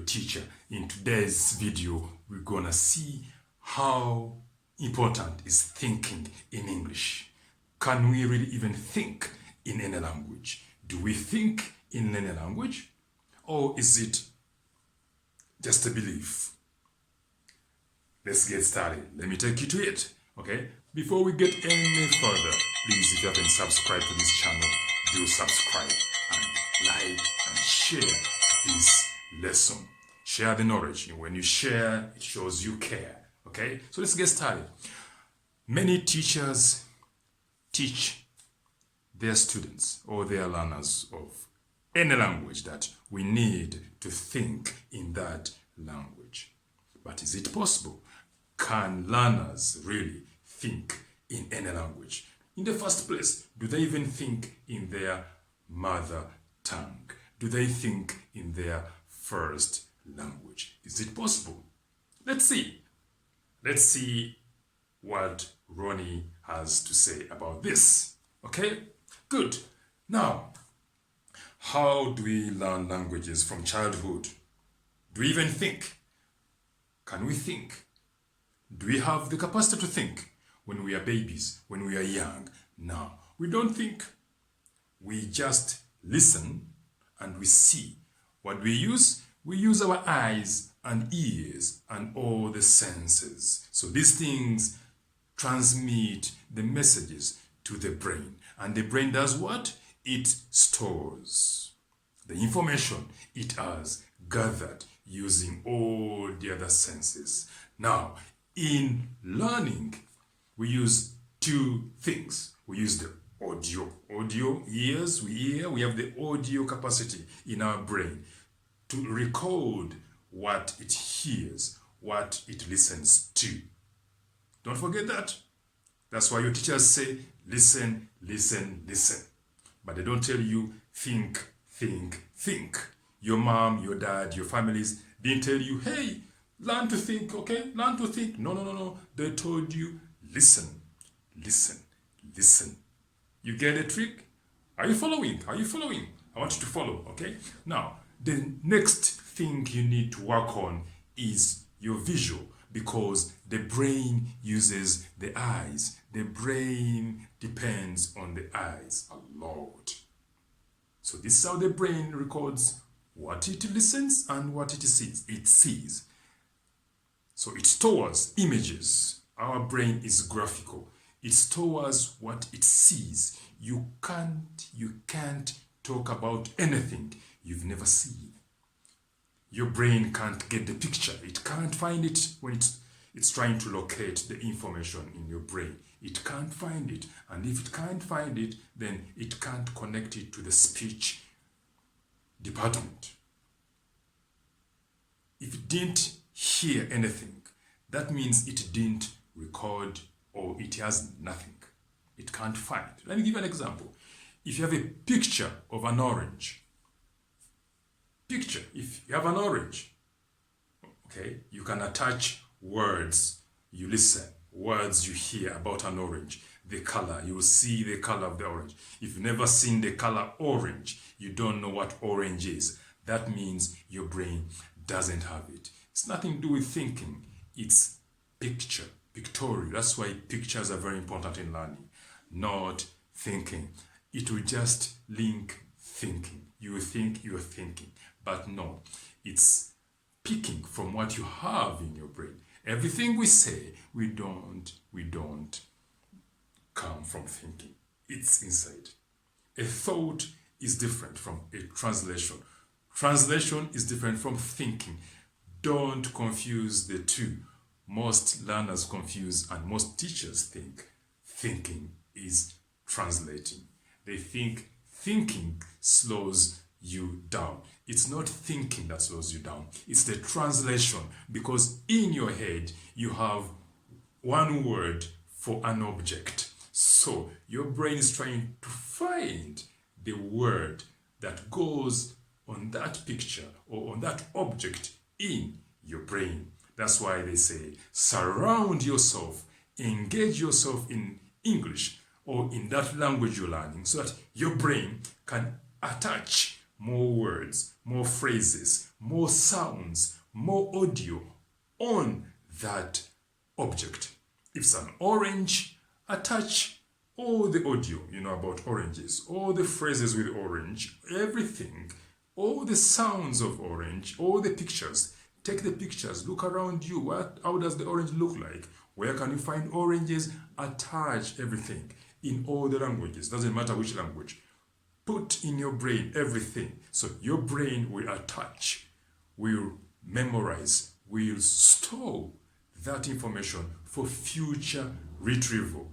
teacher. In today's video, we're gonna see how important is thinking in English. Can we really even think in any language? Do we think in any language? Or is it just a belief? Let's get started. Let me take you to it, okay? Before we get any further, please, if you haven't subscribed to this channel, do subscribe and like and share this lesson. Share the knowledge. When you share, it shows you care, okay? So let's get started. Many teachers teach their students or their learners of any language that we need to think in that language. But is it possible? Can learners really think in any language? In the first place, do they even think in their mother tongue? Do they think in their first language? Is it possible? Let's see. Let's see what Ronnie has to say about this. Okay? Good. Now, how do we learn languages from childhood? Do we even think? Can we think? Do we have the capacity to think when we are babies, when we are young? No, we don't think. We just listen and we see. What we use? We use our eyes and ears and all the senses. So these things transmit the messages to the brain. And the brain does what? It stores the information it has gathered using all the other senses. Now, in learning, we use two things. We use the audio ears, we hear. We have the audio capacity in our brain to record what it hears, what it listens to. Don't forget that. That's why your teachers say, listen, listen, listen. But they don't tell you, think, think, think. Your mom, your dad, your families didn't tell you, hey, learn to think, okay? Learn to think. No. They told you, listen, listen, listen. You get the trick? Are you following? Are you following? I want you to follow, okay? Now, the next thing you need to work on is your visual, because the brain uses the eyes. The brain depends on the eyes a lot. So this is how the brain records what it listens and what it sees. So it stores images. Our brain is graphical. It stores what it sees. You can't talk about anything you've never seen. Your brain can't get the picture. It can't find it when it's trying to locate the information in your brain. It can't find it. And if it can't find it, then it can't connect it to the speech department. If it didn't hear anything, that means it didn't record or it has nothing. It can't find. Let me give you an example. If you have a picture of an orange, if you have an orange, okay, you can attach words you listen, words you hear about an orange, the color, you will see the color of the orange. If you've never seen the color orange, you don't know what orange is. That means your brain doesn't have it. It's nothing to do with thinking. It's pictorial. That's why pictures are very important in learning, not thinking. It will just link thinking. You think you're thinking, but no, it's picking from what you have in your brain. Everything we say, we don't come from thinking. It's inside. A thought is different from a translation. Translation is different from thinking. Don't confuse the two. Most learners confuse, and most teachers think thinking is translating. They think thinking slows you down. It's not thinking that slows you down. It's the translation, because in your head you have one word for an object. So your brain is trying to find the word that goes on that picture or on that object in your brain. That's why they say surround yourself, engage yourself in English or in that language you're learning, so that your brain can attach more words, more phrases, more sounds, more audio on that object. If it's an orange, attach all the audio you know about oranges, all the phrases with orange, everything, all the sounds of orange, all the pictures. Take the pictures, look around you. How does the orange look like? Where can you find oranges? Attach everything in all the languages. Doesn't matter which language. Put in your brain everything. So your brain will attach, will memorize, will store that information for future retrieval.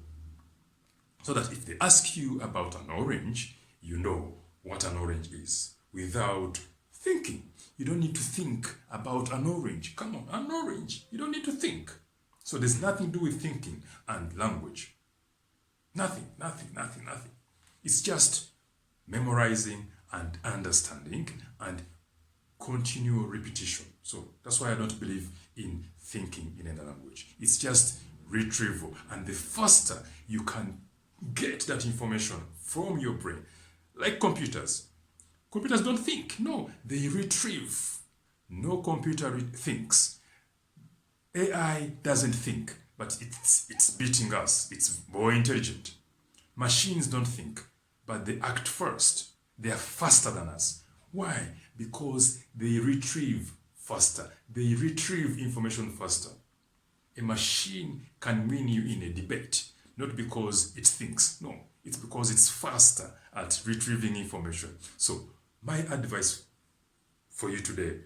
So that if they ask you about an orange, you know what an orange is without thinking. You don't need to think about an orange. Come on, an orange. You don't need to think. So there's nothing to do with thinking and language. Nothing. It's just memorizing and understanding and continual repetition. So that's why I don't believe in thinking in any language. It's just retrieval. And the faster you can get that information from your brain, like computers. Computers don't think. No, they retrieve. No computer thinks. AI doesn't think, but it's beating us. It's more intelligent. Machines don't think, but they act first. They are faster than us. Why? Because they retrieve faster. They retrieve information faster. A machine can win you in a debate, not because it thinks. No, it's because it's faster at retrieving information. So my advice for you today,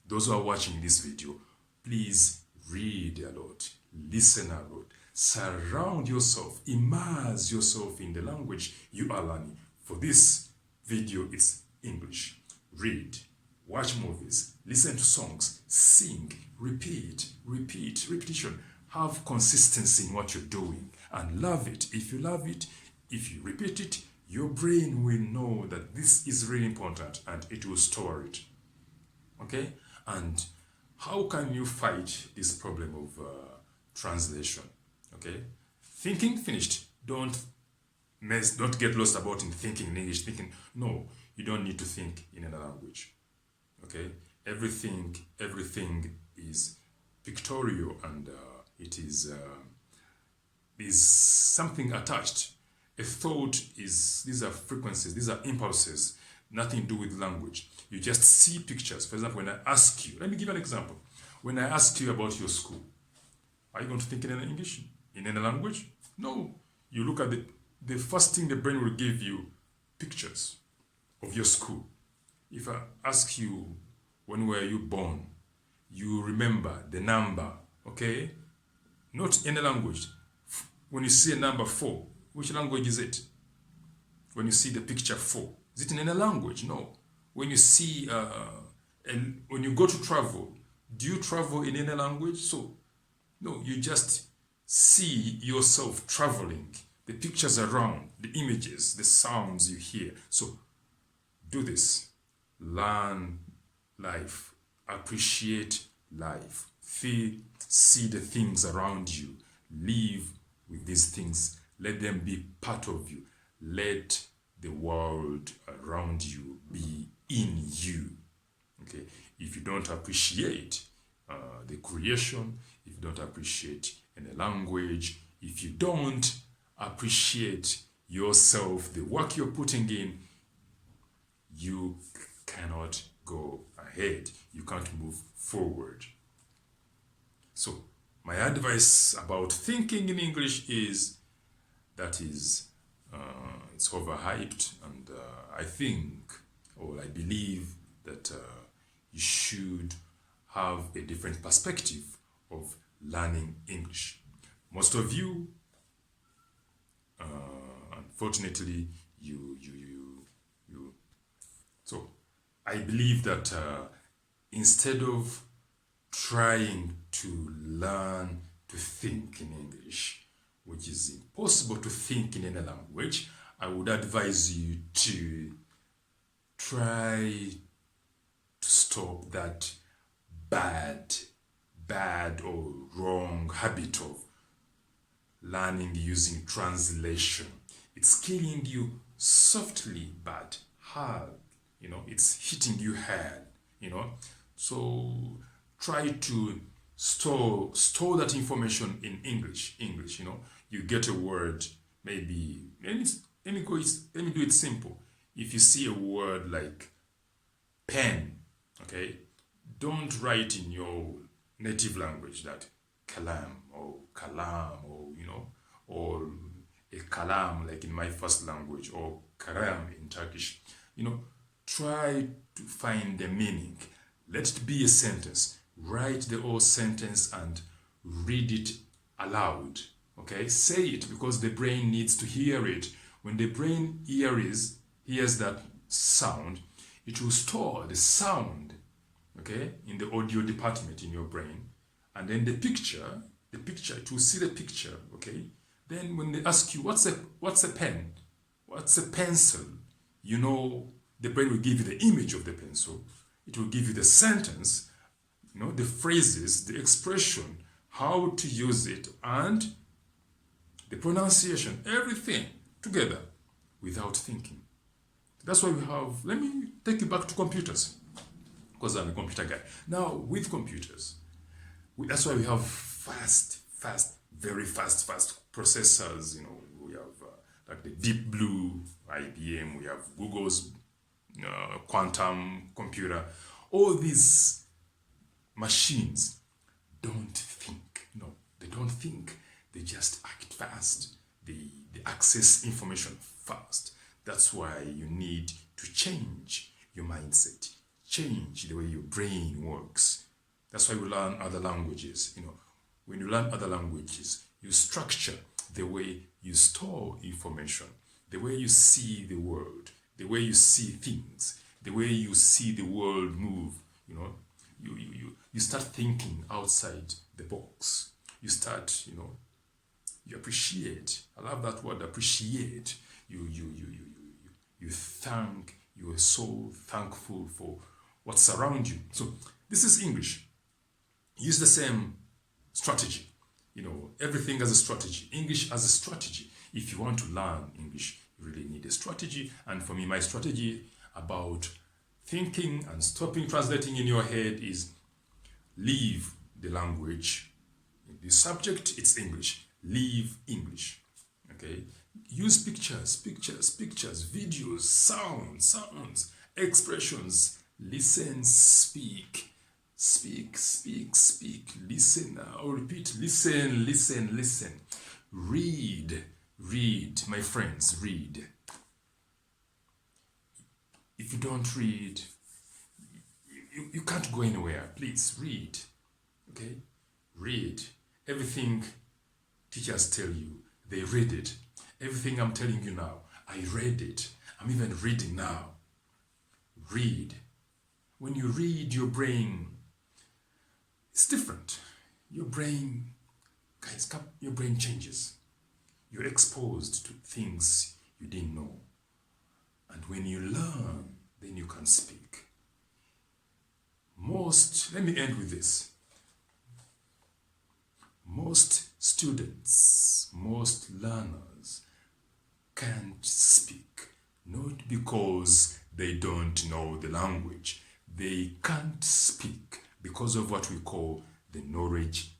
those who are watching this video, please read a lot, listen a lot, surround yourself, immerse yourself in the language you are learning. For this video, it's English. Read, watch movies, listen to songs, sing, repeat, repetition. Have consistency in what you're doing and love it. If you love it, if you repeat it, your brain will know that this is really important and it will store it. Okay? And how can you fight this problem of translation? Okay? Thinking, finished. Don't get lost about in thinking in English. No, you don't need to think in another language. Okay? Everything is pictorial and it is something attached. A thought is, these are frequencies, these are impulses, nothing to do with language. You just see pictures. For example, when I ask you, let me give you an example. When I ask you about your school, are you going to think in English, in any language? No. You look at the first thing the brain will give you, pictures of your school. If I ask you, when were you born? You remember the number, okay? Not any language. When you see a number 4, which language is it? When you see the picture 4, is it in any language? No. When you see, when you go to travel, do you travel in any language? So, no, you just see yourself traveling, the pictures around, the images, the sounds you hear. So, do this. Learn life. Appreciate life. See the things around you. Live with these things. Let them be part of you. Let the world around you be in you. Okay? If you don't appreciate the creation, if you don't appreciate any language, if you don't appreciate yourself, the work you're putting in, you cannot go ahead. You can't move forward. So, my advice about thinking in English is that it's overhyped, and I think, or I believe that you should have a different perspective of learning English. Most of you, unfortunately, so I believe that instead of trying to learn to think in English, which is impossible to think in any language, I would advise you to try to stop that bad or wrong habit of learning using translation. It's killing you softly but hard. it's hitting you hard, So try to store that information in English. You get a word, maybe let me do it simple. If you see a word like pen, okay, don't write in your native language that kalam or kalam, or a kalam like in my first language, or karam in Turkish. Try to find the meaning. Let it be a sentence. Write the whole sentence and read it aloud. Okay, say it, because the brain needs to hear it. When the brain hears that sound, it will store the sound, okay, in the audio department in your brain, and then the picture, it will see the picture, okay. Then when they ask you what's a pen, what's a pencil, the brain will give you the image of the pencil. It will give you the sentence, the phrases, the expression, how to use it, and the pronunciation, everything together without thinking. That's why we have, let me take you back to computers, because I'm a computer guy. Now, with computers, that's why we have very fast processors. We have like the Deep Blue, IBM, we have Google's quantum computer. All these machines don't think. No, they don't think. They just act fast. They access information fast. That's why you need to change your mindset, change the way your brain works. That's why we learn other languages. When you learn other languages, you structure the way you store information, the way you see the world, the way you see things, the way you see the world move. You start thinking outside the box. You start, you appreciate. I love that word, appreciate. You are so thankful for what's around you. So this is English. Use the same strategy. Everything has a strategy. English has a strategy. If you want to learn English, you really need a strategy. And for me, my strategy about thinking and stopping translating in your head is leave the language. The subject, it's English. Leave English. Okay? Use pictures, videos, sounds, expressions. Listen, speak. Listen. I'll repeat. Listen. Read. My friends, read. If you don't read, you can't go anywhere. Please, read. Okay? Read. Everything teachers tell you, they read it. Everything I'm telling you now, I read it. I'm even reading now. Read. When you read, your brain, it's different. Your brain changes. You're exposed to things you didn't know. And when you learn, then you can speak. Let me end with this. Most students, most learners can't speak, not because they don't know the language. They can't speak because of what we call the knowledge